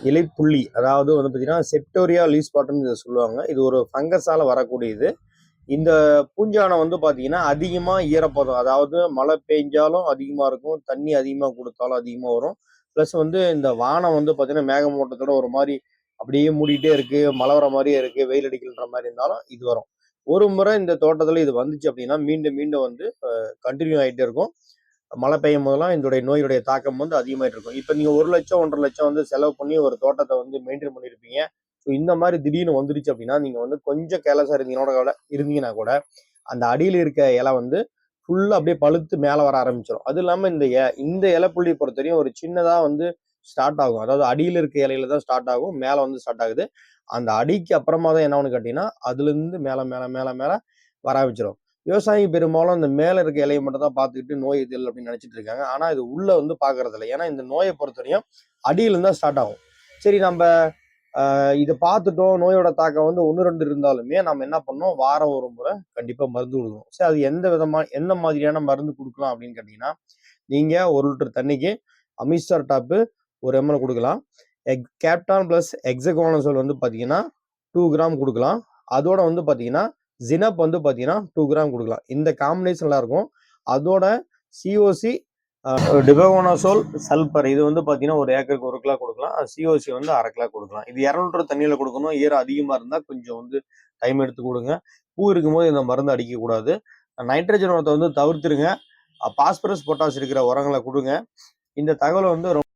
இலைப்புள்ளி, அதாவது வந்து பார்த்தீங்கன்னா செப்டோரியா லீஃப் ஸ்பாட்னு இதை சொல்லுவாங்க. இது ஒரு ஃபங்கஸால வரக்கூடியது. இந்த பூஞ்சானம் வந்து பார்த்தீங்கன்னா அதிகமாக ஈரப்பதம், அதாவது மழை பெஞ்சாலும் அதிகமாக இருக்கும், தண்ணி அதிகமாக கொடுத்தாலும் அதிகமாக வரும். ப்ளஸ் வந்து இந்த வானம் வந்து பார்த்தீங்கன்னா மேகமூட்டத்தோட ஒரு மாதிரி அப்படியே மூடிட்டே இருக்கு, மழை வர மாதிரியே இருக்கு, வெயில் அடிக்கின்ற மாதிரி இருந்தாலும் இது வரும். ஒரு முறை இந்த தோட்டத்தில் இது வந்துச்சு அப்படின்னா மீண்டும் மீண்டும் வந்து கண்டினியூ ஆகிட்டே இருக்கும். மழை பெய்யும் போதெல்லாம் இதோடைய நோயுடைய தாக்கம் வந்து அதிகமாயிட்டு இருக்கும். இப்போ நீங்கள் 1,00,000 1,50,000 வந்து செலவு பண்ணி ஒரு தோட்டத்தை வந்து மெயின்டைன் பண்ணியிருப்பீங்க. ஸோ இந்த மாதிரி திடீர்னு வந்துருச்சு அப்படின்னா நீங்கள் வந்து கொஞ்சம் கேர்லெஸ்ஸாக இருந்தீங்கன்னா கூட அந்த அடியில் இருக்க இலை வந்து ஃபுல்லாக அப்படியே பழுத்து மேலே வர ஆரம்பிச்சிடும். அது இல்லாமல் இந்த இலைப்புள்ளி பொறுத்தவரையும் ஒரு சின்னதாக வந்து ஸ்டார்ட் ஆகும். அதாவது அடியில் இருக்க இலையில தான் ஸ்டார்ட் ஆகும், மேலே வந்து ஸ்டார்ட் ஆகுது. அந்த அடிக்கு அப்புறமா தான் என்ன ஒன்று கேட்டிங்கன்னா அதுலேருந்து மேலே மேலே மேலே மேலே வர ஆரம்பிச்சிடும். விவசாயி பெரும்பாலும் இந்த மேலே இருக்க இலையை மட்டும் தான் பார்த்துக்கிட்டு நோய் எதில் அப்படின்னு நினச்சிட்டு இருக்காங்க. ஆனால் இது உள்ள வந்து பார்க்கறது இல்லை. ஏன்னா இந்த நோயை பொறுத்தவரையும் அடியிலேருந்து தான் ஸ்டார்ட் ஆகும். சரி, நம்ம இதை பார்த்துட்டோம், நோயோட தாக்கம் வந்து 1 2 இருந்தாலுமே நம்ம என்ன பண்ணோம், வாரம் ஒரு முறை கண்டிப்பாக மருந்து கொடுக்கணும். சரி, அது எந்த மாதிரியான மருந்து கொடுக்கலாம் அப்படின்னு கேட்டிங்கன்னா, நீங்கள் 1 லிட்டர் தண்ணிக்கு அமிஸ்டர் டாப்பு 1 ml கொடுக்கலாம். கேப்டான் ப்ளஸ் எக்ஸகோனசோல் வந்து பார்த்தீங்கன்னா 2 கிராம் கொடுக்கலாம். அதோட வந்து பார்த்தீங்கன்னா ஜினப் வந்து பார்த்தீங்கன்னா 2 கிராம் கொடுக்கலாம். இந்த காம்பினேஷன்லாம் இருக்கும். அதோட சிஓசி டிபகோனசோல் சல்பர் இது வந்து பார்த்தீங்கன்னா 1 ஏக்கருக்கு 1 கிலோ கொடுக்கலாம். சிஓசி வந்து 1/2 கிலோ கொடுக்கலாம். இது 200 லிட்டர் தண்ணியில் கொடுக்கணும். ஈரம் அதிகமாக இருந்தால் கொஞ்சம் வந்து டைம் எடுத்து கொடுங்க. பூ இருக்கும்போது இந்த மருந்து அடிக்கக்கூடாது. நைட்ரஜன் உரத்தை வந்து தவிர்த்துருங்க. பாஸ்பரஸ் பொட்டாஸ் இருக்கிற உரங்களை கொடுங்க. இந்த தகவலை வந்து